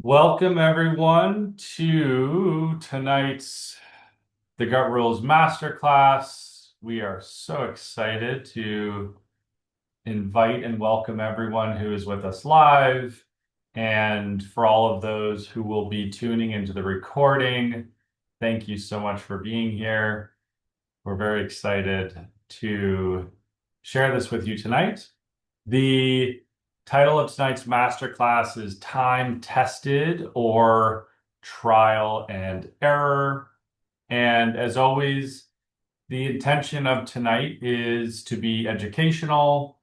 Welcome everyone to tonight's The Gut Rules Masterclass. We are so excited to invite and welcome everyone who is with us live, and for all of those who will be tuning into the recording, thank you so much for being here. We're very excited to share this with you tonight. The title of tonight's masterclass is Time Tested or Trial and Error. And as always, the intention of tonight is to be educational.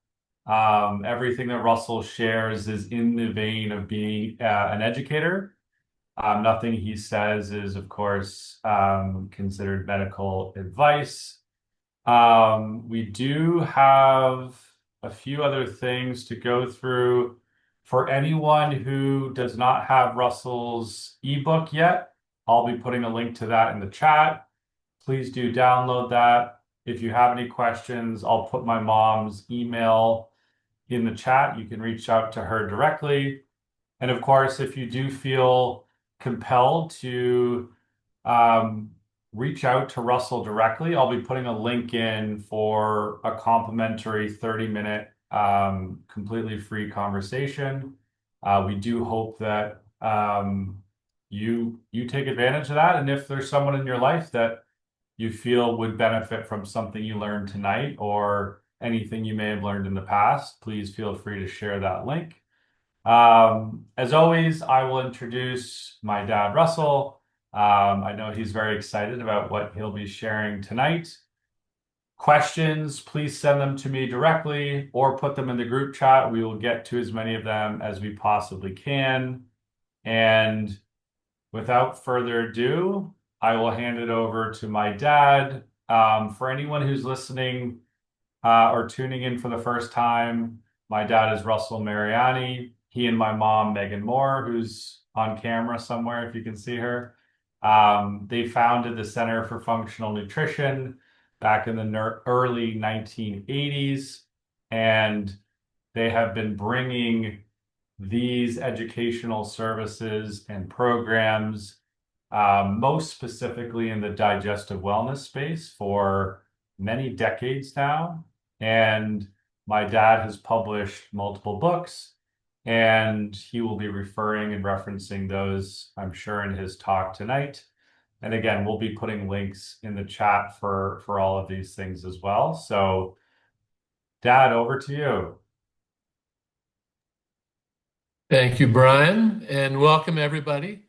Everything that Russell shares is in the vein of being an educator. Nothing he says is, of course, considered medical advice. We do have a few other things to go through. For anyone who does not have Russell's ebook yet, I'll be putting a link to that in the chat. Please do download that. If you have any questions, I'll put my mom's email in the chat. You can reach out to her directly. And of course, if you do feel compelled to um, reach out to Russell directly, I'll be putting a link in for a complimentary 30-minute, completely free conversation. We do hope that you take advantage of that. And if there's someone in your life that you feel would benefit from something you learned tonight or anything you may have learned in the past, please feel free to share that link. As always, I will introduce my dad, Russell. I know he's very excited about what he'll be sharing tonight. Questions, please send them to me directly or put them in the group chat. We will get to as many of them as we possibly can. And without further ado, I will hand it over to my dad. For anyone who's listening or tuning in for the first time, my dad is Russell Mariani. He and my mom, Megan Moore, who's on camera somewhere, if you can see her, they founded the Center for Functional Nutrition back in the early 1980s. And they have been bringing these educational services and programs, most specifically in the digestive wellness space, for many decades now. And my dad has published multiple books, and he will be referring and referencing those, I'm sure, in his talk tonight. And again, we'll be putting links in the chat for all of these things as well. So, Dad, over to you. Thank you, Brian, and welcome everybody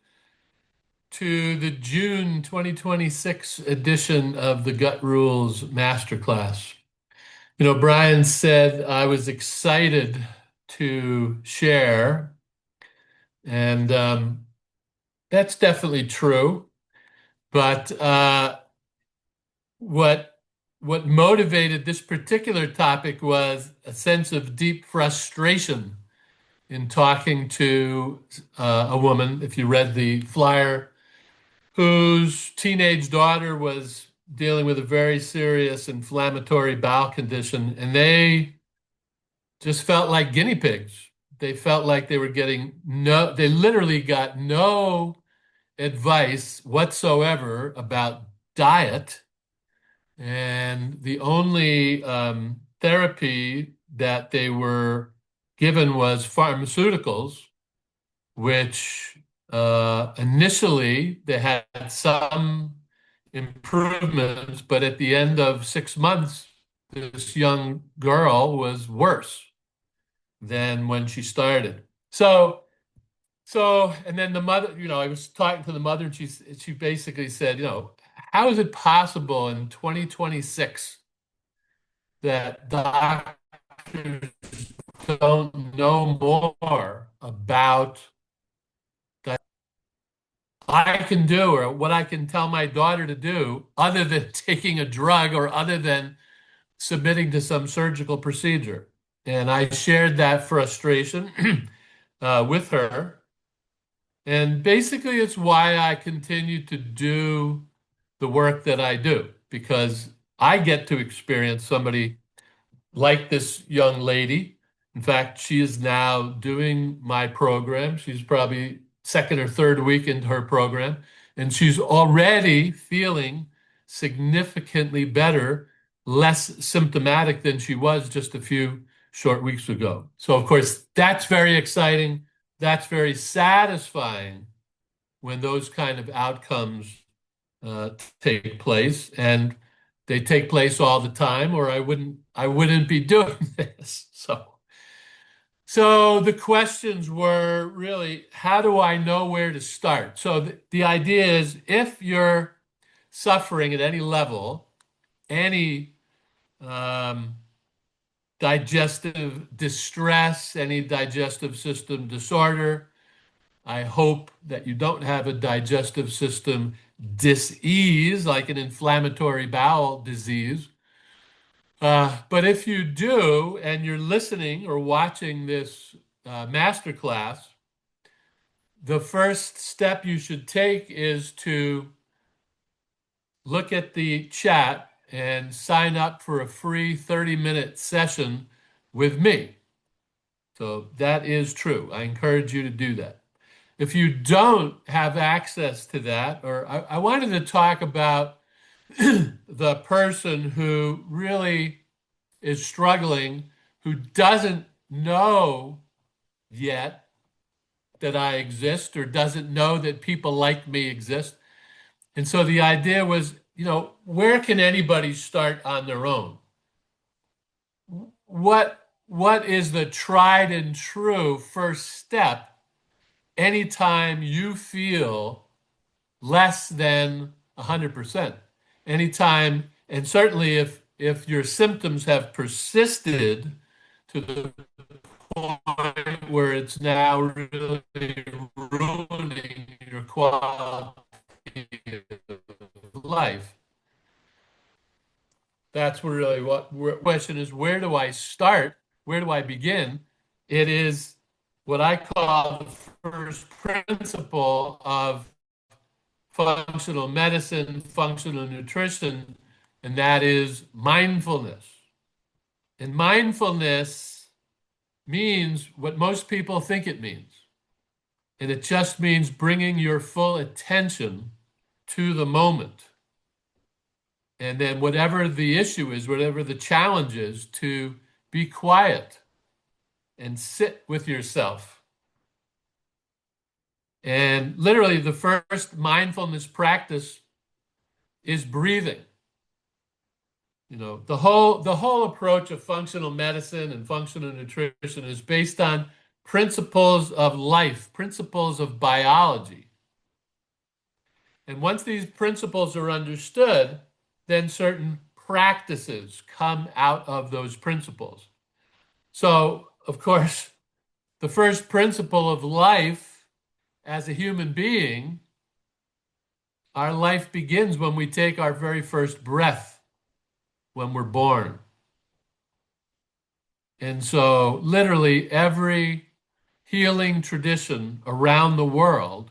to the June 2026 edition of the Gut Rules Masterclass. You know, Brian said I was excited to share, and that's definitely true. But what motivated this particular topic was a sense of deep frustration in talking to a woman, if you read the flyer, whose teenage daughter was dealing with a very serious inflammatory bowel condition, and they just felt like guinea pigs. They felt like they were getting they literally got no advice whatsoever about diet. And the only therapy that they were given was pharmaceuticals, which initially they had some improvements, but at the end of 6 months, this young girl was worse than when she started. And then the mother, I was talking to the mother, and she basically said, how is it possible in 2026 that doctors don't know more about that I can do or what I can tell my daughter to do other than taking a drug or other than submitting to some surgical procedure? And I shared that frustration with her. And basically, it's why I continue to do the work that I do, because I get to experience somebody like this young lady. In fact, she is now doing my program. She's probably second or third week into her program, and she's already feeling significantly better, less symptomatic than she was just a few short weeks ago. So, of course, that's very exciting. That's very satisfying when those kind of outcomes uh, take place, and they take place all the time, or I wouldn't be doing this. So the questions were really, how do I know where to start? So the idea is, if you're suffering at any level, any um, digestive distress, any digestive system disorder, I hope that you don't have a digestive system dis-ease, like an inflammatory bowel disease. But if you do, and you're listening or watching this masterclass, the first step you should take is to look at the chat and sign up for a free 30-minute session with me. So that is true. I encourage you to do that. If you don't have access to that, or I wanted to talk about the person who really is struggling, who doesn't know yet that I exist or doesn't know that people like me exist. And so the idea was, where can anybody start on their own? What is the tried and true first step anytime you feel less than 100%? Anytime, and certainly if your symptoms have persisted to the point where it's now really ruining your quality of life. That's really what question is, where do I start? Where do I begin? It is what I call the first principle of functional medicine, functional nutrition, and that is mindfulness. And mindfulness means what most people think it means. And it just means bringing your full attention to the moment. And then whatever the issue is, whatever the challenge is, to be quiet and sit with yourself. And literally the first mindfulness practice is breathing. The whole approach of functional medicine and functional nutrition is based on principles of life, principles of biology. And once these principles are understood, then certain practices come out of those principles. So, of course, the first principle of life as a human being, our life begins when we take our very first breath, when we're born. And so, literally, every healing tradition around the world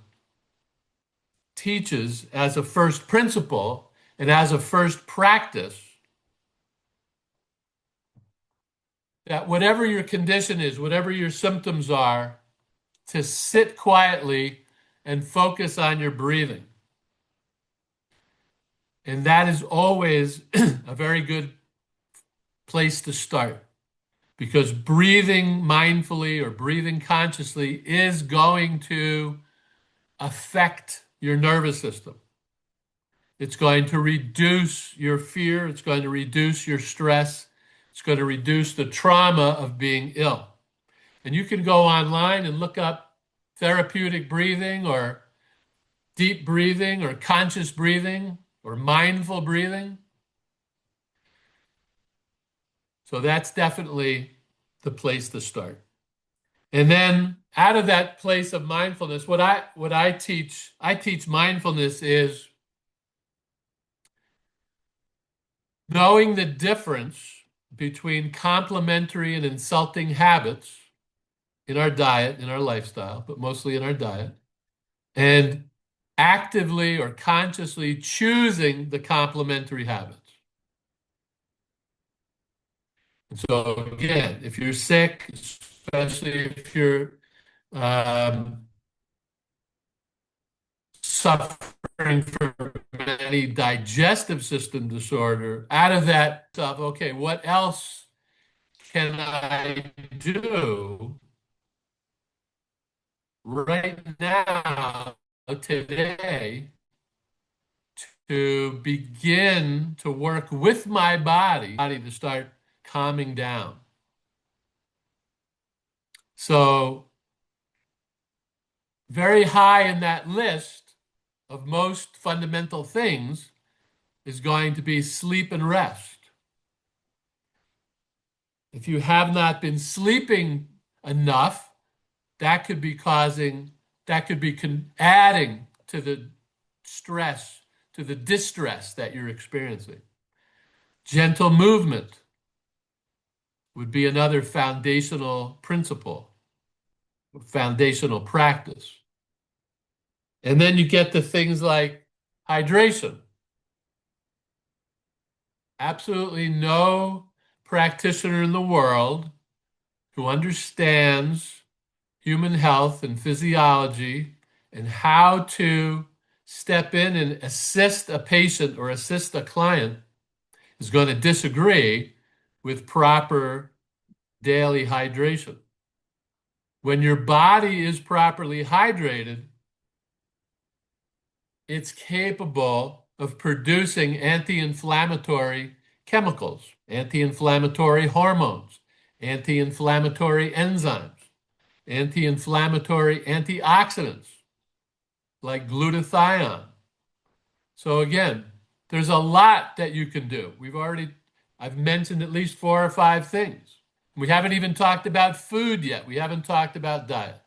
teaches as a first principle and as a first practice that whatever your condition is, whatever your symptoms are, to sit quietly and focus on your breathing. And that is always a very good place to start, because breathing mindfully or breathing consciously is going to affect your nervous system. It's going to reduce your fear. It's going to reduce your stress. It's going to reduce the trauma of being ill. And you can go online and look up therapeutic breathing or deep breathing or conscious breathing or mindful breathing. So that's definitely the place to start. And then out of that place of mindfulness, what I teach mindfulness is knowing the difference between complementary and insulting habits in our diet, in our lifestyle, but mostly in our diet, and actively or consciously choosing the complementary habits. And so again, if you're sick, especially if you're um, suffering from any digestive system disorder, out of that stuff, okay, what else can I do right now, today, to begin to work with my body to start calming down? So, very high in that list of most fundamental things is going to be sleep and rest. If you have not been sleeping enough, that could be adding to the stress, to the distress that you're experiencing. Gentle movement would be another foundational principle, foundational practice. And then you get to things like hydration. Absolutely no practitioner in the world who understands human health and physiology and how to step in and assist a patient or assist a client is going to disagree with proper daily hydration. When your body is properly hydrated, it's capable of producing anti-inflammatory chemicals, anti-inflammatory hormones, anti-inflammatory enzymes, anti-inflammatory antioxidants like glutathione. So again, there's a lot that you can do. I've mentioned at least 4 or 5 things. We haven't even talked about food yet. We haven't talked about diet.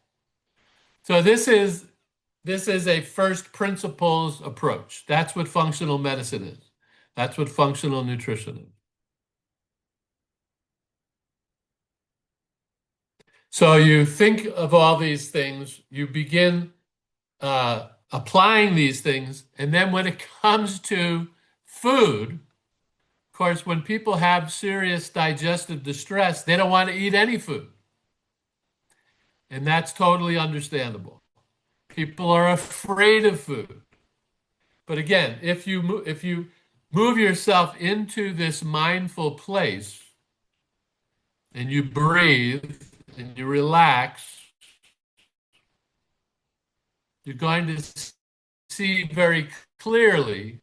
So this is a first principles approach. That's what functional medicine is. That's what functional nutrition is. So you think of all these things, you begin applying these things, and then when it comes to food, of course, when people have serious digestive distress, they don't want to eat any food. And that's totally understandable. People are afraid of food. But again, if you move yourself into this mindful place and you breathe and you relax, you're going to see very clearly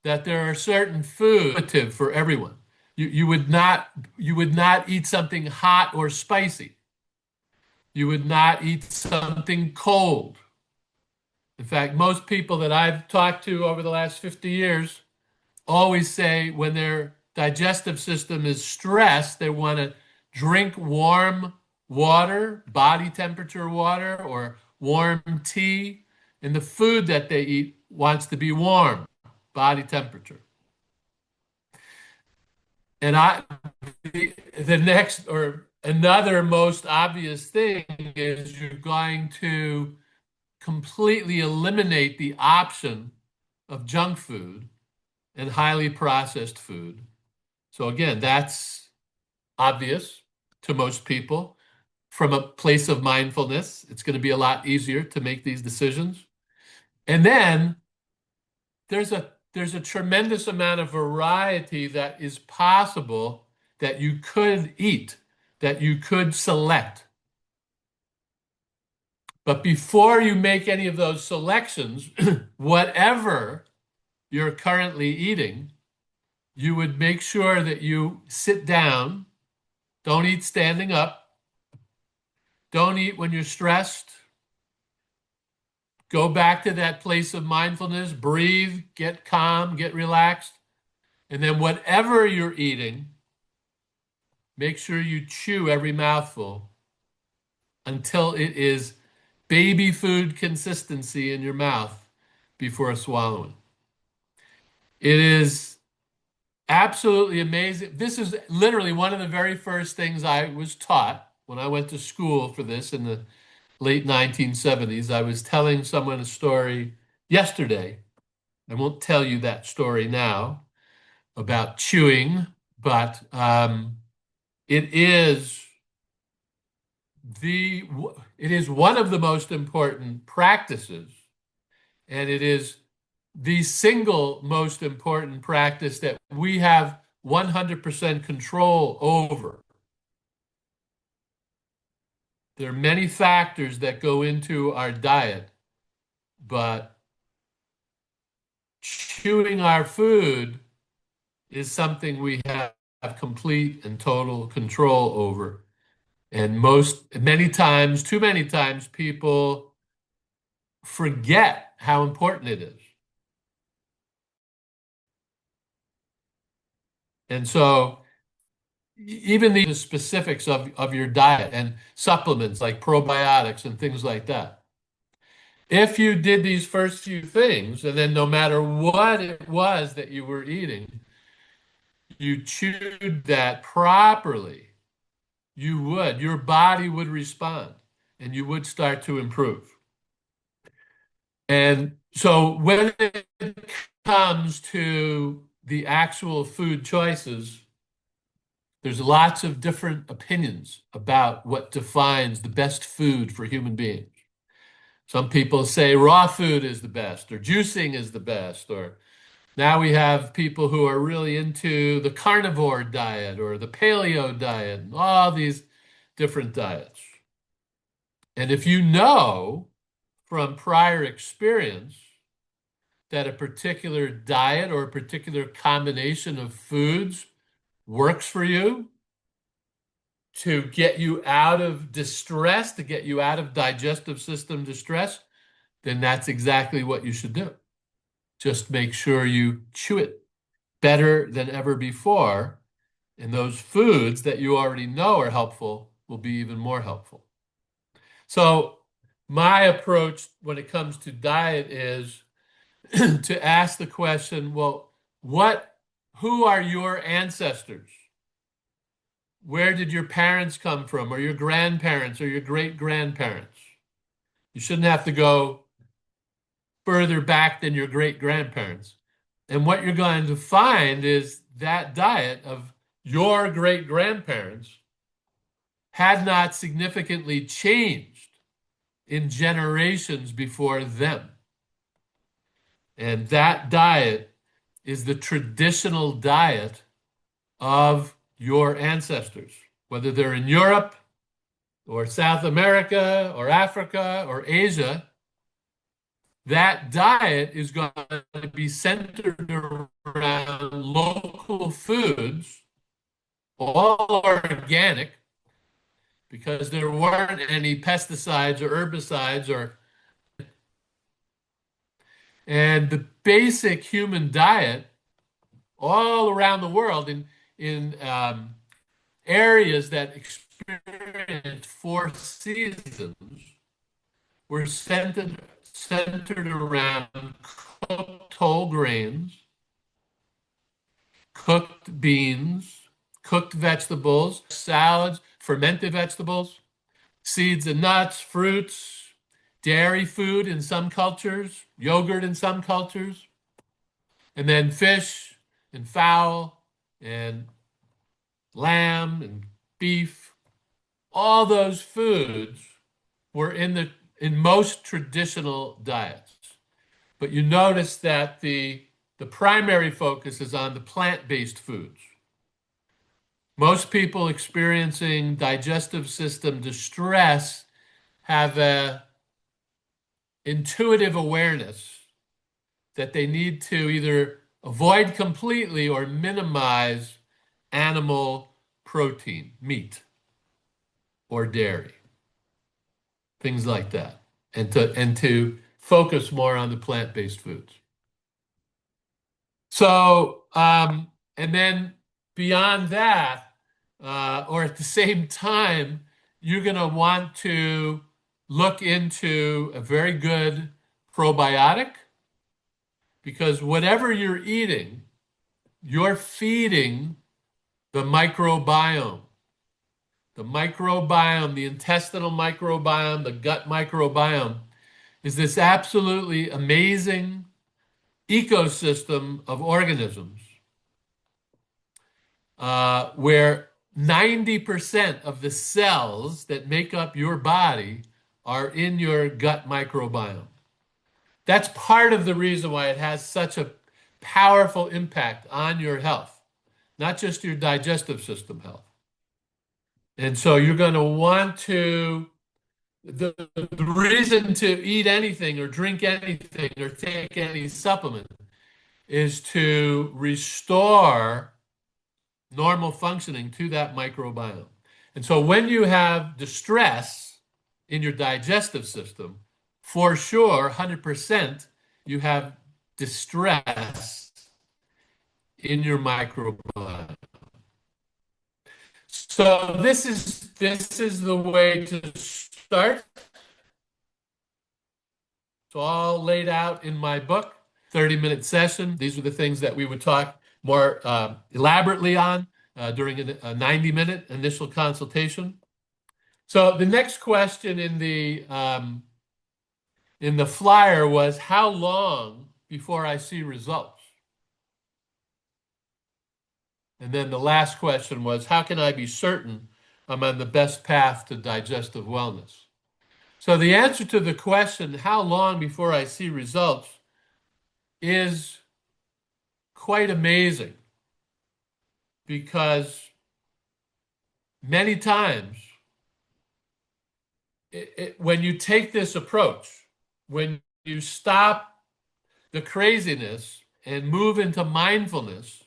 that there are certain foods for everyone. You would not eat something hot or spicy. You would not eat something cold. In fact, most people that I've talked to over the last 50 years always say when their digestive system is stressed, they want to drink warm water, body temperature water, or warm tea, and the food that they eat wants to be warm, body temperature. And the next or another most obvious thing is you're going to completely eliminate the option of junk food and highly processed food. So again, that's obvious to most people. From a place of mindfulness, it's going to be a lot easier to make these decisions. And then there's a tremendous amount of variety that is possible that you could eat, that you could select. But before you make any of those selections, whatever you're currently eating, you would make sure that you sit down. Don't eat standing up. Don't eat when you're stressed. Go back to that place of mindfulness, breathe, get calm, get relaxed. And then whatever you're eating, make sure you chew every mouthful until it is baby food consistency in your mouth before swallowing. It is absolutely amazing. This is literally one of the very first things I was taught when I went to school for this in the late 1970s. I was telling someone a story yesterday. I won't tell you that story now about chewing, but it is the it is one of the most important practices, and it is the single most important practice that we have 100% control over. There are many factors that go into our diet, but chewing our food is something we have complete and total control over. And many times, too many times, people forget how important it is. And so, even the specifics of your diet and supplements like probiotics and things like that. If you did these first few things, and then no matter what it was that you were eating, you chewed that properly, your body would respond and you would start to improve. And so when it comes to the actual food choices, there's lots of different opinions about what defines the best food for human beings. Some people say raw food is the best, or juicing is the best, or now we have people who are really into the carnivore diet or the paleo diet, and all these different diets. And if you know from prior experience that a particular diet or a particular combination of foods works for you to get you out of distress, to get you out of digestive system distress, then that's exactly what you should do. Just make sure you chew it better than ever before, and those foods that you already know are helpful will be even more helpful. So my approach when it comes to diet is to ask the question, well, who are your ancestors? Where did your parents come from, or your grandparents, or your great grandparents? You shouldn't have to go further back than your great grandparents. And what you're going to find is that diet of your great grandparents had not significantly changed in generations before them. And that diet is the traditional diet of your ancestors, whether they're in Europe or South America or Africa or Asia. That diet is going to be centered around local foods, all organic, because there weren't any pesticides or herbicides and the basic human diet all around the world in areas that experienced 4 seasons were centered around cooked whole grains, cooked beans, cooked vegetables, salads, fermented vegetables, seeds and nuts, fruits, dairy food in some cultures, yogurt in some cultures, and then fish and fowl and lamb and beef. All those foods were in most traditional diets. But you notice that the primary focus is on the plant-based foods. Most people experiencing digestive system distress have a intuitive awareness that they need to either avoid completely or minimize animal protein, meat or dairy, things like that, and to focus more on the plant-based foods. So, and then beyond that, or at the same time, you're going to want to look into a very good probiotic because whatever you're eating, you're feeding the microbiome. The microbiome, the intestinal microbiome, the gut microbiome is this absolutely amazing ecosystem of organisms where 90% of the cells that make up your body are in your gut microbiome. That's part of the reason why it has such a powerful impact on your health, not just your digestive system health. And so you're going to want to, the reason to eat anything or drink anything or take any supplement is to restore normal functioning to that microbiome. And so when you have distress in your digestive system, for sure, 100%, you have distress in your microbiome. So this is the way to start. It's all laid out in my book, 30-minute session. These are the things that we would talk more elaborately on during a 90-minute initial consultation. So the next question in the flyer was, how long before I see results? And then the last question was, how can I be certain I'm on the best path to digestive wellness? So the answer to the question, how long before I see results, is quite amazing, because many times when you take this approach, when you stop the craziness and move into mindfulness,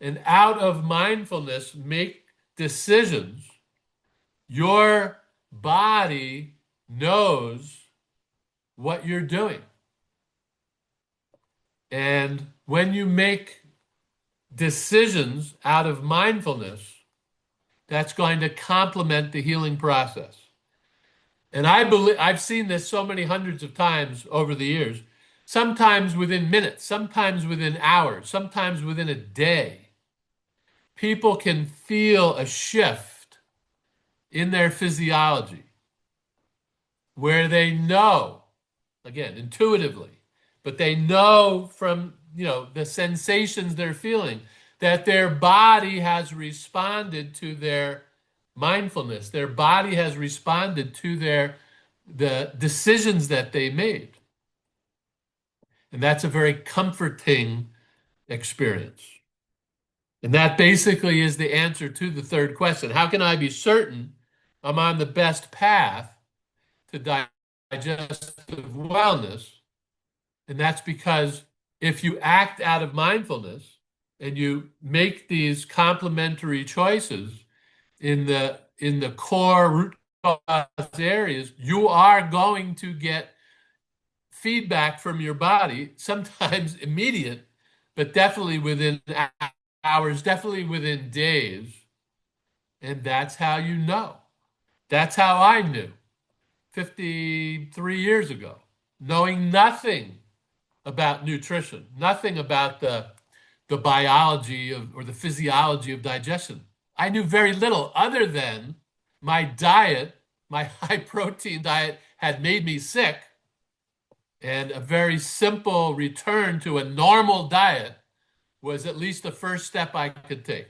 and out of mindfulness make decisions, your body knows what you're doing. And when you make decisions out of mindfulness, that's going to complement the healing process. And I believe I've seen this so many hundreds of times over the years, sometimes within minutes, sometimes within hours, sometimes within a day. People can feel a shift in their physiology where they know, again, intuitively, but they know from, the sensations they're feeling that their body has responded to their mindfulness. Their body has responded to the decisions that they made. And that's a very comforting experience. And that basically is the answer to the third question. How can I be certain I'm on the best path to digestive wellness? And that's because if you act out of mindfulness and you make these complementary choices in the core root cause areas, you are going to get feedback from your body, sometimes immediate, but definitely within hours, definitely within days. And that's how you know. That's how I knew 53 years ago, knowing nothing about nutrition, nothing about the biology or the physiology of digestion. I knew very little other than my diet, my high protein diet had made me sick, and a very simple return to a normal diet was at least the first step I could take.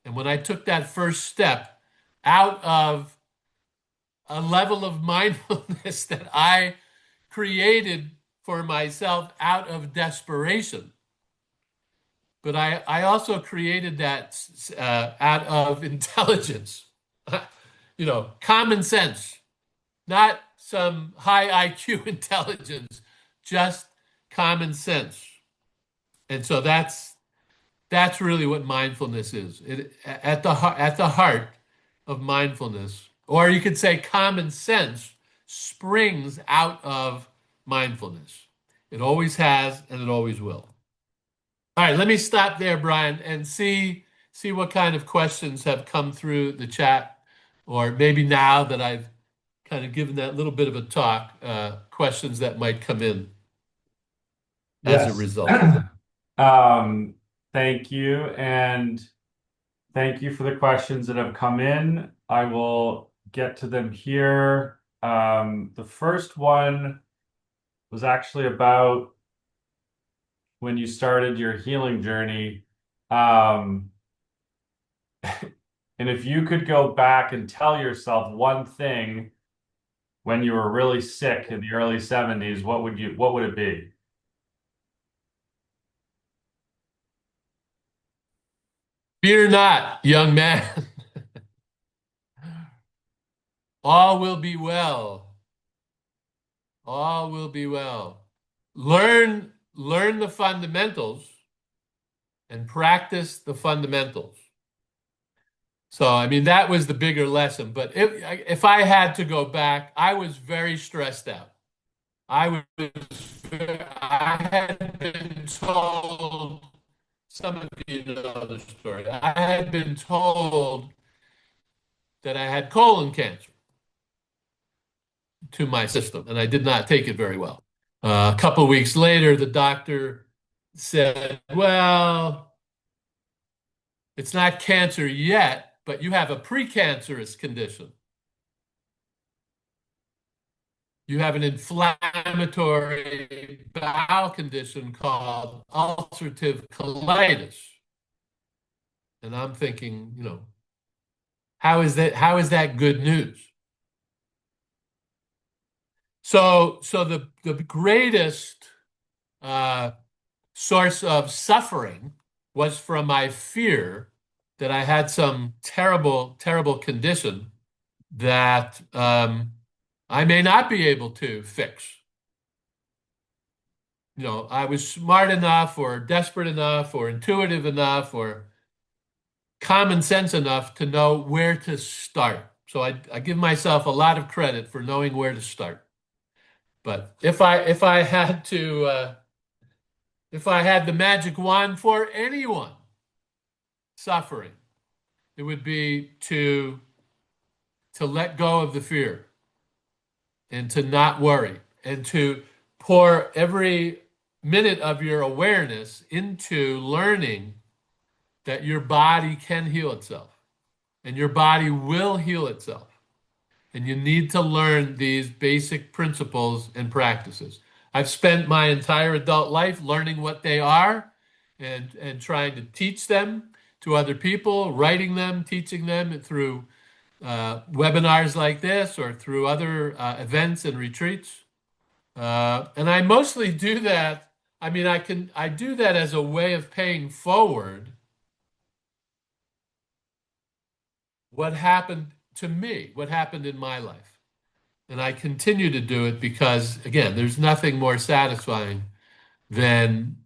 And when I took that first step out of a level of mindfulness that I created for myself out of desperation, but I also created that out of intelligence, common sense, not some high IQ intelligence, just common sense. And so that's really what mindfulness is. At the heart of mindfulness, or you could say common sense, springs out of mindfulness. It always has, and it always will. All right, let me stop there, Brian, and see what kind of questions have come through the chat, or maybe now that I've kind of given that little bit of a talk, questions that might come in as a Yes. result. Um, thank you. And thank you for the questions that have come in. I will get to them here. The first one was actually about when you started your healing journey. Um, And if you could go back and tell yourself one thing when you were really sick in the early 70s, what would it be? Fear not, young man. All will be well. All will be well. Learn the fundamentals and practice the fundamentals. So, I mean, that was the bigger lesson. But if I had to go back, I was very stressed out. I was, I had been told, some of you know the story. I had been told that I had colon cancer to my system, and I did not take it very well. A couple of weeks later, the doctor said, well, it's not cancer yet, but you have a precancerous condition. You have an inflammatory bowel condition called ulcerative colitis. And I'm thinking, how is that good news? So the greatest uh, source of suffering was from my fear that I had some terrible, terrible condition that I may not be able to fix. I was smart enough or desperate enough or intuitive enough or common sense enough to know where to start. So I give myself a lot of credit for knowing where to start. But if I had the magic wand for anyone suffering, it would be to let go of the fear and to not worry and to pour every minute of your awareness into learning that your body can heal itself and your body will heal itself. And you need to learn these basic principles and practices. I've spent my entire adult life learning what they are and trying to teach them to other people, writing them, teaching them through webinars like this or through other events and retreats. And I mostly do that. I mean, I do that as a way of paying forward what happened to me, what happened in my life. And I continue to do it because, again, there's nothing more satisfying than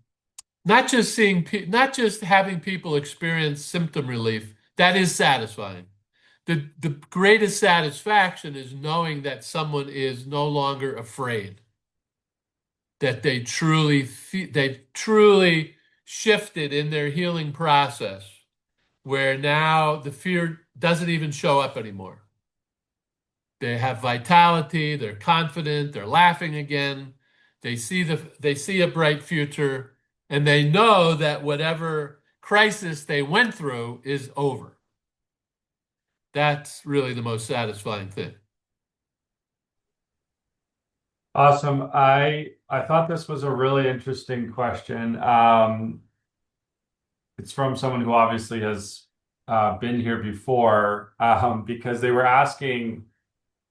not just having people experience symptom relief. That is satisfying. The greatest satisfaction is knowing that someone is no longer afraid, that they truly shifted in their healing process, where now the fear doesn't even show up anymore. They have vitality, they're confident, they're laughing again. They see a bright future, and they know that whatever crisis they went through is over. That's really the most satisfying thing. Awesome. I thought this was a really interesting question. It's from someone who obviously has been here before, because they were asking,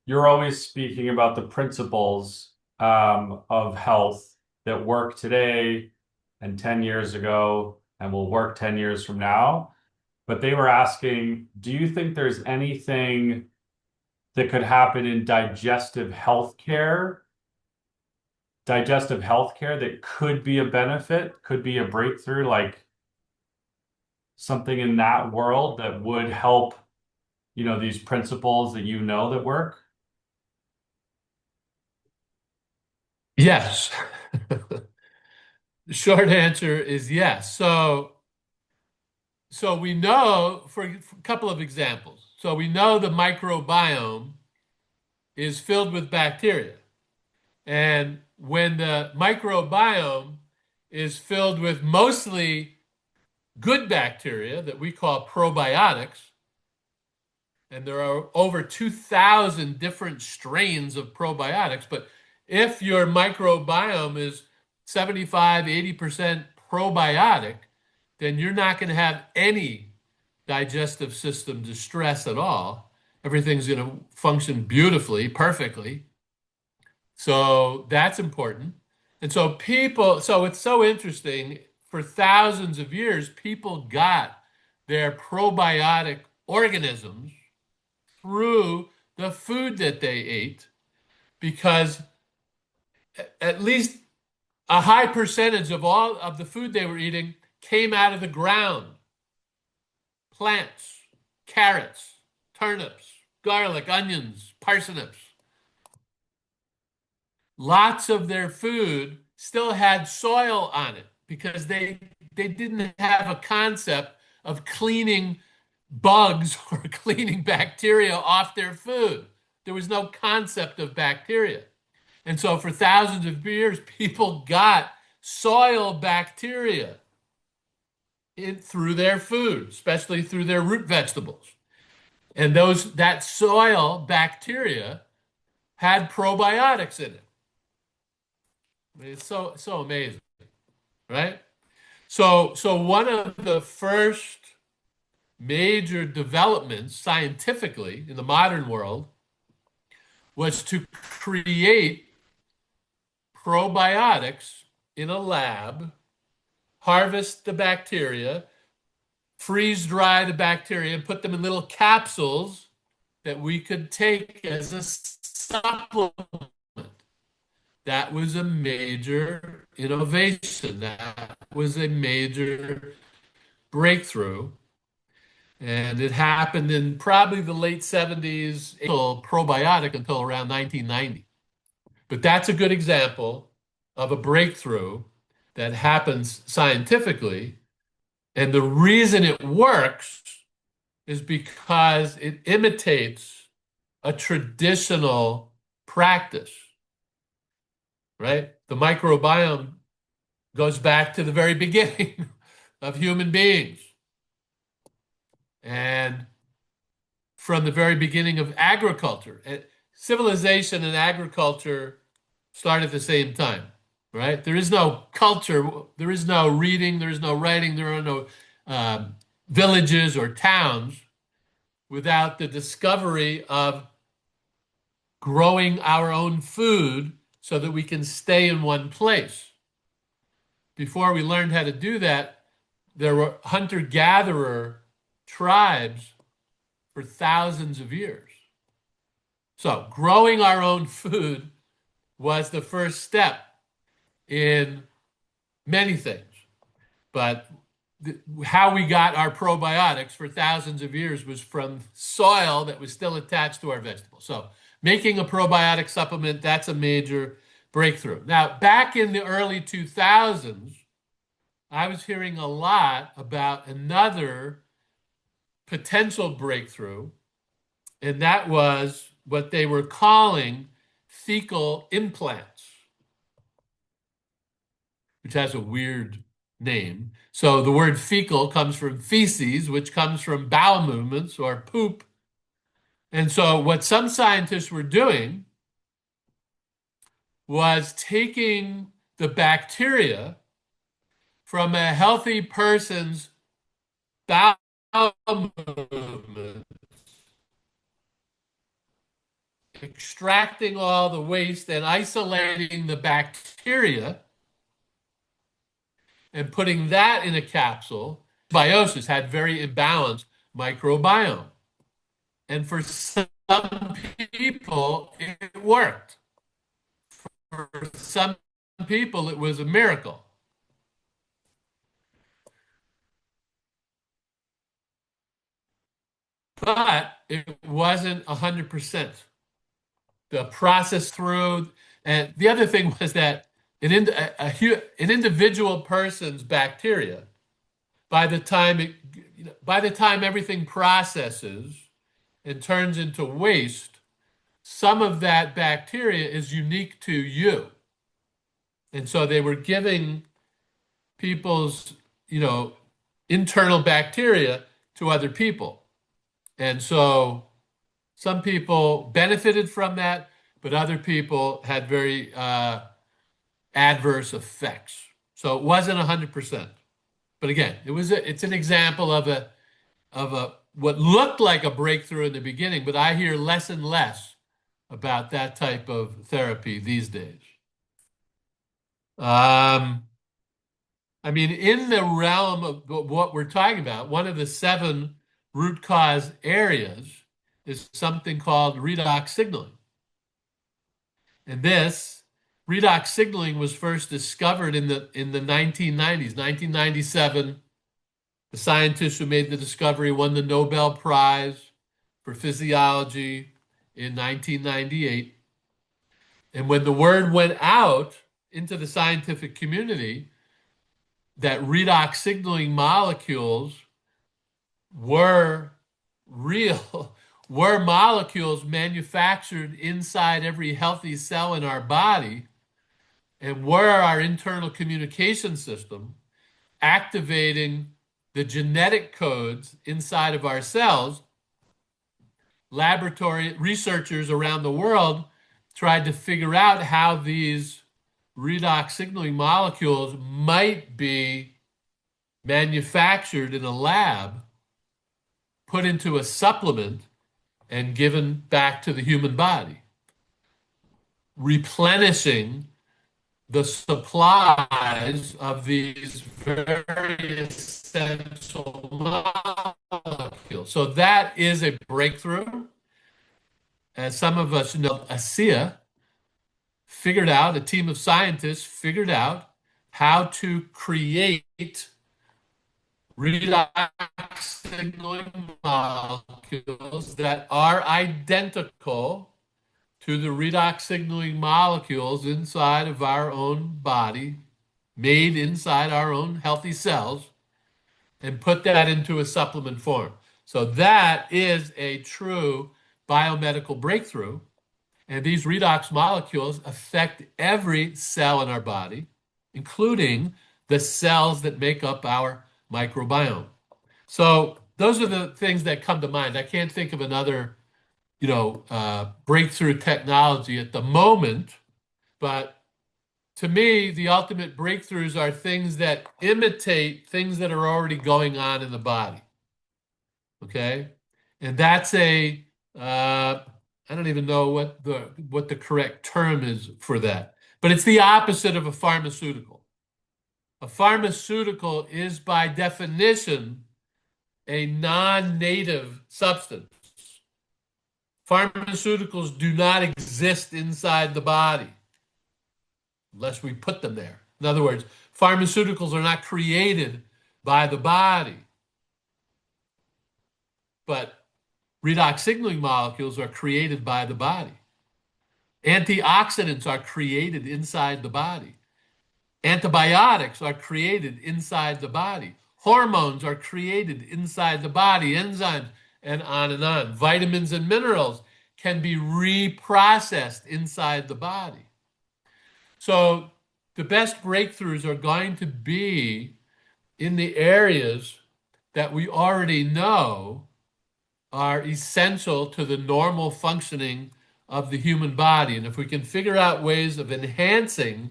you're always speaking about the principles of health that work today and 10 years ago and will work 10 years from now. But they were asking, do you think there's anything that could happen in digestive healthcare that could be a benefit, could be a breakthrough, like something in that world that would help, these principles that work? Yes. The short answer is yes. So we know, for a couple of examples. So we know the microbiome is filled with bacteria. And when the microbiome is filled with mostly good bacteria that we call probiotics, and there are over 2,000 different strains of probiotics, but if your microbiome is 75, 80% probiotic, then you're not going to have any digestive system distress at all. Everything's going to function beautifully, perfectly. So that's important. And so so it's so interesting. For thousands of years, people got their probiotic organisms through the food that they ate because at least a high percentage of all of the food they were eating came out of the ground. Plants, carrots, turnips, garlic, onions, parsnips. Lots of their food still had soil on it because they didn't have a concept of cleaning bugs or cleaning bacteria off their food. There was no concept of bacteria. And so for thousands of years, people got soil bacteria through their food, especially through their root vegetables. And that soil bacteria had probiotics in it. I mean, it's so amazing, right? So one of the first major developments scientifically in the modern world was to create probiotics in a lab, harvest the bacteria, freeze dry the bacteria, and put them in little capsules that we could take as a supplement. That was a major innovation. That was a major breakthrough. And it happened in probably the late 70s, probiotic until around 1990. But that's a good example of a breakthrough that happens scientifically. And the reason it works is because it imitates a traditional practice, right? The microbiome goes back to the very beginning of human beings. And from the very beginning of agriculture, civilization and agriculture start at the same time, right? There is no culture, there is no reading, there is no writing, there are no villages or towns without the discovery of growing our own food so that we can stay in one place. Before we learned how to do that, there were hunter-gatherer tribes for thousands of years. So growing our own food was the first step in many things. But how we got our probiotics for thousands of years was from soil that was still attached to our vegetables. So making a probiotic supplement, that's a major breakthrough. Now, back in the early 2000s, I was hearing a lot about another potential breakthrough, and that was what they were calling fecal implants, which has a weird name. So the word fecal comes from feces, which comes from bowel movements or poop. And so what some scientists were doing was taking the bacteria from a healthy person's bowel movement, extracting all the waste and isolating the bacteria and putting that in a capsule. Biosis had very imbalanced microbiome. And for some people, it worked. For some people, it was a miracle. But it wasn't 100%. The process through, and the other thing was that an individual person's bacteria, by the time everything processes and turns into waste, some of that bacteria is unique to you. And so they were giving people's, internal bacteria to other people. And so some people benefited from that, but other people had very adverse effects. So it wasn't 100%. But again, it's an example of of a what looked like a breakthrough in the beginning, but I hear less and less about that type of therapy these days. Um, I mean, in the realm of what we're talking about, one of the seven root cause areas is something called redox signaling. And this redox signaling was first discovered in the 1990s, 1997. The scientists who made the discovery won the Nobel Prize for physiology in 1998. And when the word went out into the scientific community that redox signaling molecules were real, were molecules manufactured inside every healthy cell in our body, and were our internal communication system activating the genetic codes inside of our cells. Laboratory researchers around the world tried to figure out how these redox signaling molecules might be manufactured in a lab, put into a supplement, and given back to the human body, replenishing the supplies of these very essential molecules. So that is a breakthrough. As some of us know, ASEA figured out, a team of scientists figured out how to create redox signaling molecules that are identical to the redox signaling molecules inside of our own body, made inside our own healthy cells, and put that into a supplement form. So that is a true biomedical breakthrough. And these redox molecules affect every cell in our body, including the cells that make up our microbiome. So those are the things that come to mind. I can't think of another, breakthrough technology at the moment, but to me, the ultimate breakthroughs are things that imitate things that are already going on in the body. Okay, and that's I don't even know what the correct term is for that, but it's the opposite of a pharmaceutical. A pharmaceutical is by definition a non-native substance. Pharmaceuticals do not exist inside the body unless we put them there. In other words, pharmaceuticals are not created by the body, but redox signaling molecules are created by the body. Antioxidants are created inside the body. Antibiotics are created inside the body. Hormones are created inside the body, enzymes, and on and on. Vitamins and minerals can be reprocessed inside the body. So the best breakthroughs are going to be in the areas that we already know are essential to the normal functioning of the human body. And if we can figure out ways of enhancing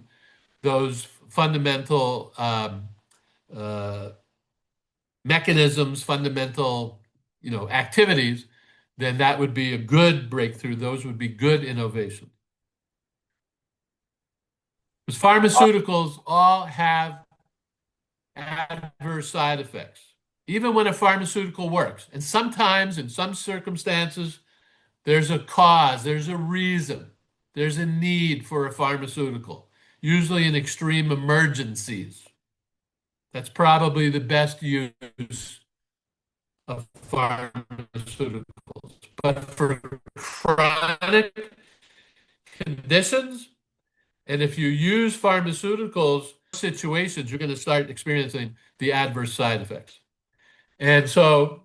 those fundamental uh, mechanisms, fundamental, activities, then that would be a good breakthrough. Those would be good innovation. Because pharmaceuticals all have adverse side effects, even when a pharmaceutical works. And sometimes, in some circumstances, there's a cause, there's a reason, there's a need for a pharmaceutical, usually in extreme emergencies. That's probably the best use of pharmaceuticals. But for chronic conditions, and if you use pharmaceuticals, situations, you're going to start experiencing the adverse side effects. And so,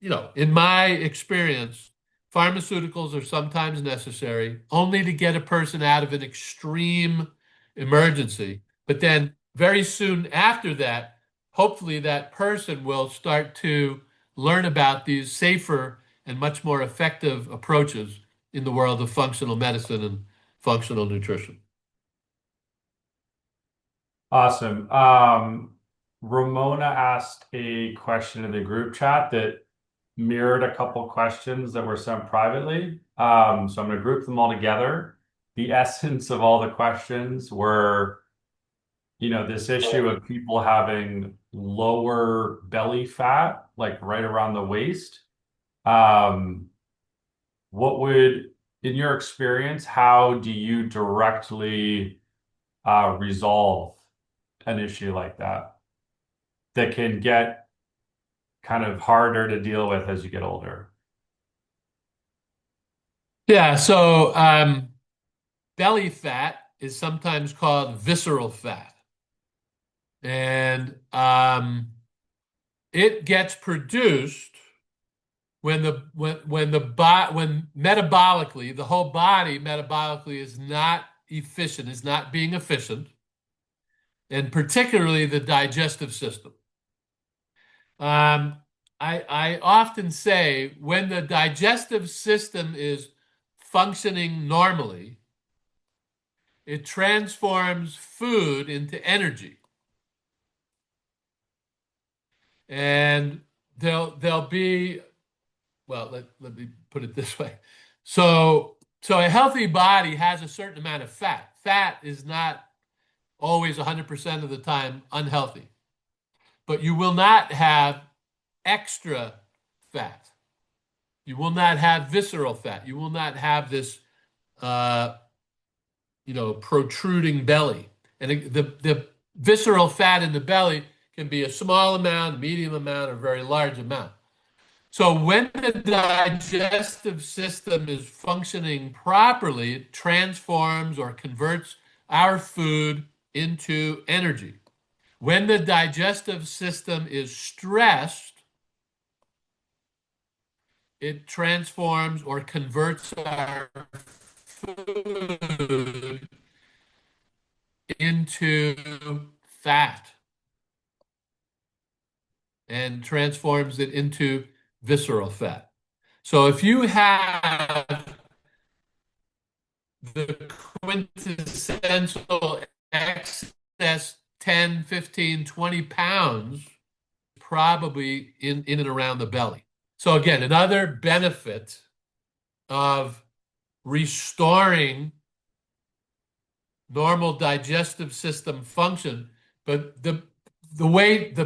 in my experience, pharmaceuticals are sometimes necessary only to get a person out of an extreme emergency. But then, very soon after that, hopefully that person will start to learn about these safer and much more effective approaches in the world of functional medicine and functional nutrition. Awesome. Ramona asked a question in the group chat that mirrored a couple questions that were sent privately. So I'm going to group them all together. The essence of all the questions were, this issue of people having lower belly fat, like right around the waist. Um, what would, in your experience, how do you directly resolve an issue like that can get kind of harder to deal with as you get older? Yeah, so belly fat is sometimes called visceral fat. And it gets produced when metabolically the whole body metabolically is not efficient, is not being efficient, and particularly the digestive system. Um, I often say when the digestive system is functioning normally, it transforms food into energy. And there'll be, well, let me put it this way. So a healthy body has a certain amount of fat. Fat is not always 100% of the time unhealthy, but you will not have extra fat. You will not have visceral fat. You will not have this, uh, protruding belly. And the visceral fat in the belly can be a small amount, a medium amount, or a very large amount. So when the digestive system is functioning properly, it transforms or converts our food into energy. When the digestive system is stressed, it transforms or converts our food into fat and transforms it into visceral fat. So if you have the quintessential excess 10, 15, 20 pounds, probably in and around the belly. So again, another benefit of restoring normal digestive system function, but the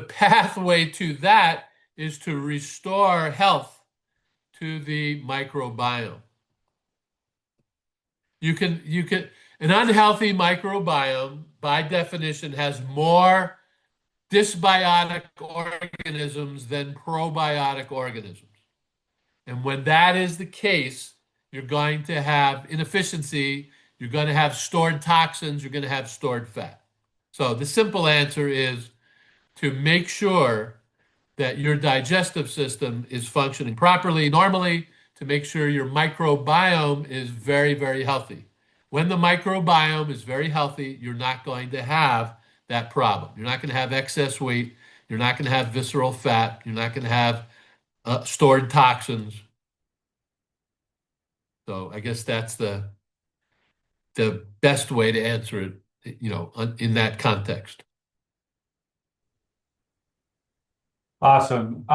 pathway to that is to restore health to the microbiome. An unhealthy microbiome, by definition, has more dysbiotic organisms than probiotic organisms. And when that is the case, you're going to have inefficiency, you're going to have stored toxins, you're going to have stored fat. So the simple answer is to make sure that your digestive system is functioning properly, normally, to make sure your microbiome is very, very healthy. When the microbiome is very healthy, you're not going to have that problem. You're not going to have excess weight. You're not going to have visceral fat. You're not going to have stored toxins. So I guess that's the best way to answer it, in that context. Awesome.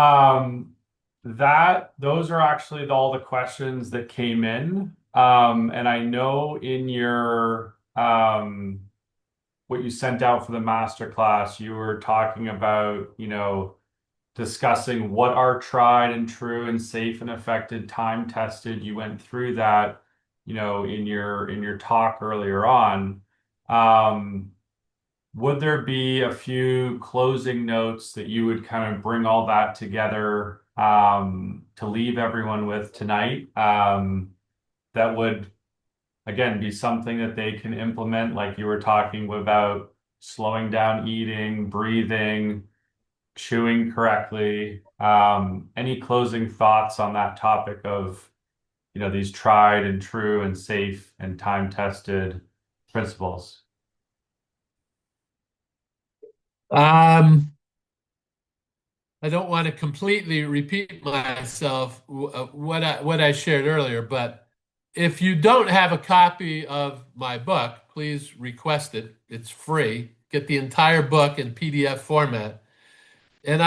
Those are actually all the questions that came in. And I know in your what you sent out for the masterclass, you were talking about, discussing what are tried and true and safe and effective, time tested. You went through that, in your talk earlier on. Um, would there be a few closing notes that you would kind of bring all that together to leave everyone with tonight that would, again, be something that they can implement, like you were talking about slowing down eating, breathing, chewing correctly? Any closing thoughts on that topic of, these tried and true and safe and time-tested principles? Um, I don't want to completely repeat myself what I shared earlier, but if you don't have a copy of my book, please request it. It's free. Get the entire book in PDF format. And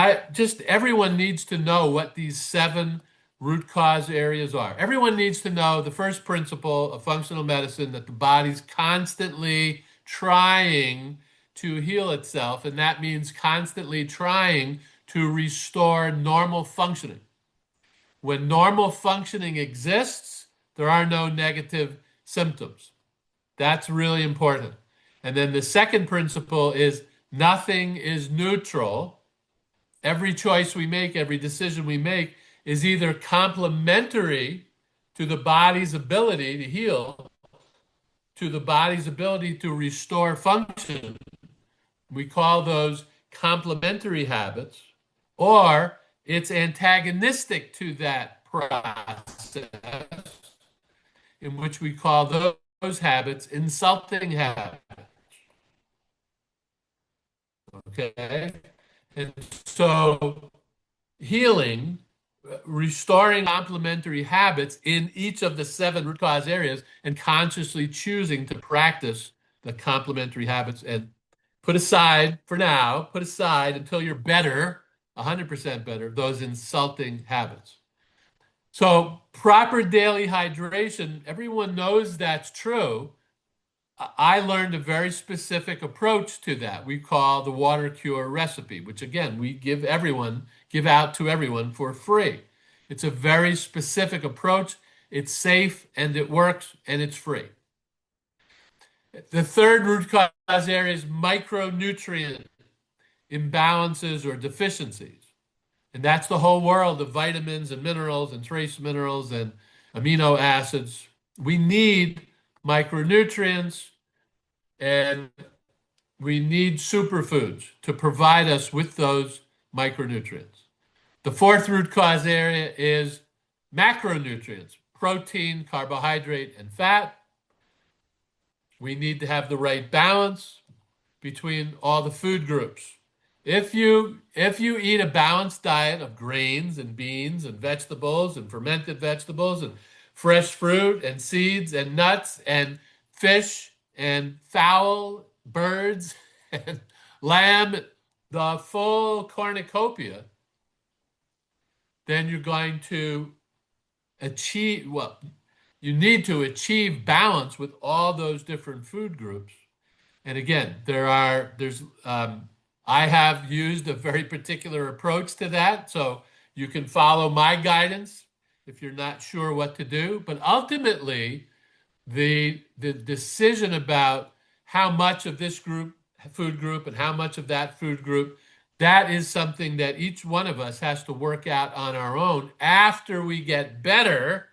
everyone needs to know what these seven root cause areas are. Everyone needs to know the first principle of functional medicine, that the body's constantly trying to heal itself, and that means constantly trying to restore normal functioning. When normal functioning exists, there are no negative symptoms. That's really important. And then the second principle is nothing is neutral. Every choice we make, every decision we make is either complementary to the body's ability to heal, to the body's ability to restore function. We call those complementary habits, or it's antagonistic to that process, in which we call those habits insulting habits. Okay? And so healing, restoring complementary habits in each of the seven root cause areas and consciously choosing to practice the complementary habits and put aside for now, put aside until you're better, 100% better, those insulting habits. So proper daily hydration, everyone knows that's true. I learned a very specific approach to that. We call the water cure recipe, which again, we give out to everyone for free. It's a very specific approach. It's safe and it works and it's free. The third root cause area is micronutrient imbalances or deficiencies. And that's the whole world of vitamins and minerals and trace minerals and amino acids. We need micronutrients and we need superfoods to provide us with those micronutrients. The fourth root cause area is macronutrients, protein, carbohydrate, and fat. We need to have the right balance between all the food groups. If you eat a balanced diet of grains and beans and vegetables and fermented vegetables and fresh fruit and seeds and nuts and fish and fowl, birds and lamb, the full cornucopia, then you're going to achieve, well, you need to achieve balance with all those different food groups. And again, I have used a very particular approach to that. So you can follow my guidance if you're not sure what to do. But ultimately, the decision about how much of this food group and how much of that food group, that is something that each one of us has to work out on our own after we get better.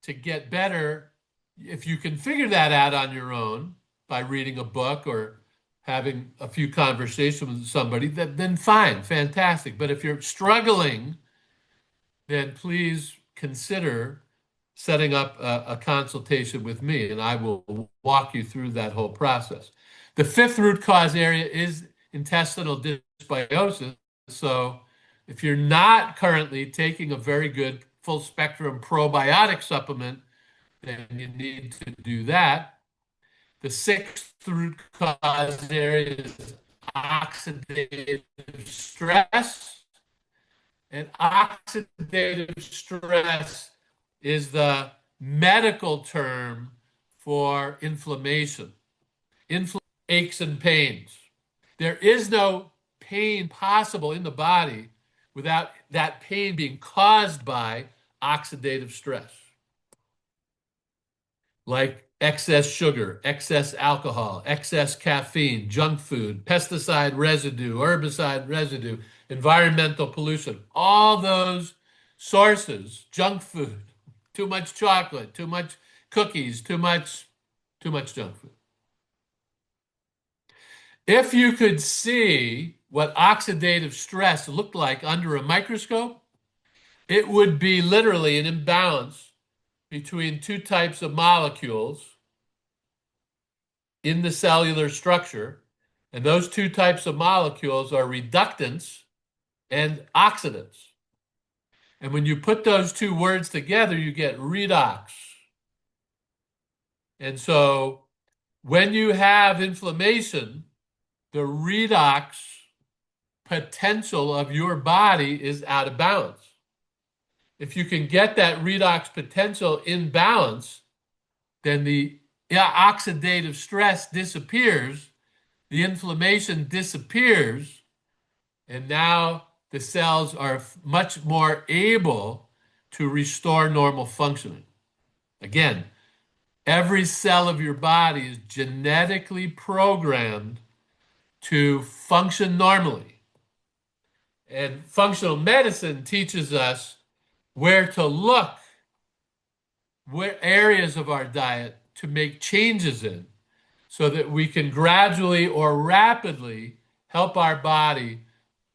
To get better, if you can figure that out on your own by reading a book or having a few conversations with somebody, then fine, fantastic. But if you're struggling, then please consider setting up a consultation with me, and I will walk you through that whole process. The fifth root cause area is intestinal dysbiosis. So if you're not currently taking a very good full spectrum probiotic supplement, then you need to do that. The sixth root cause area is oxidative stress. And oxidative stress is the medical term for inflammation, aches and pains. There is no pain possible in the body without that pain being caused by oxidative stress, like excess sugar, excess alcohol, excess caffeine, junk food, pesticide residue, herbicide residue, environmental pollution, all those sources, junk food, too much chocolate, too much cookies, too much junk food. If you could see what oxidative stress looked like under a microscope, it would be literally an imbalance between two types of molecules in the cellular structure. And those two types of molecules are reductants and oxidants. And when you put those two words together, you get redox. And so when you have inflammation, the redox potential of your body is out of balance. If you can get that redox potential in balance, then the oxidative stress disappears, the inflammation disappears, and now the cells are much more able to restore normal functioning. Again, every cell of your body is genetically programmed to function normally. And functional medicine teaches us where to look, where areas of our diet to make changes in so that we can gradually or rapidly help our body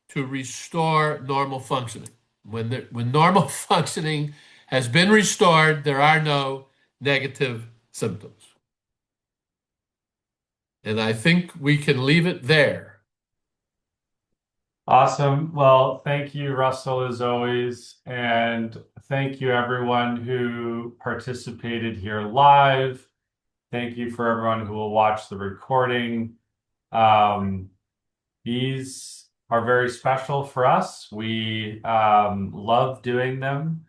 to restore normal functioning. When normal functioning has been restored, there are no negative symptoms. And I think we can leave it there. Awesome. Well, thank you, Russell, as always. And thank you, everyone who participated here live. Thank you for everyone who will watch the recording. Um, these are very special for us. We love doing them.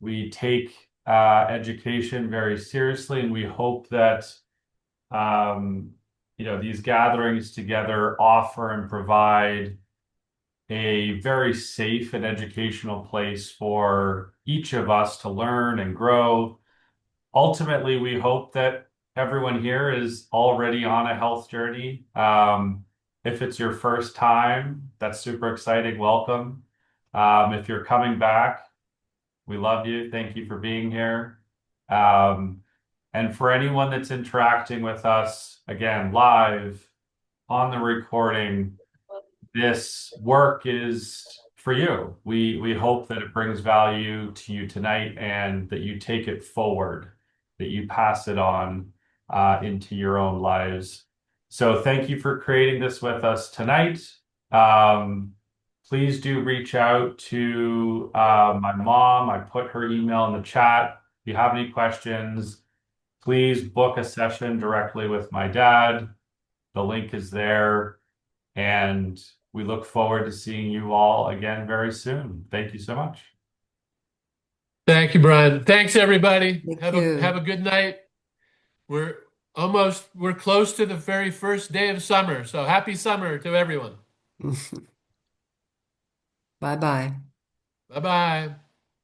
We take education very seriously, and we hope that these gatherings together offer and provide a very safe and educational place for each of us to learn and grow. Ultimately, we hope that everyone here is already on a health journey. If it's your first time, that's super exciting. Welcome. If you're coming back, we love you. Thank you for being here. And for anyone that's interacting with us, again, live on the recording, this work is for you. We hope that it brings value to you tonight and that you take it forward, that you pass it on into your own lives. So thank you for creating this with us tonight. Please do reach out to my mom. I put her email in the chat. If you have any questions, please book a session directly with my dad. The link is there. And we look forward to seeing you all again very soon. Thank you so much. Thank you, Brian. Thanks, everybody. Thank Have you. a good night. We're close to the very first day of summer. So happy summer to everyone. Bye-bye. Bye-bye.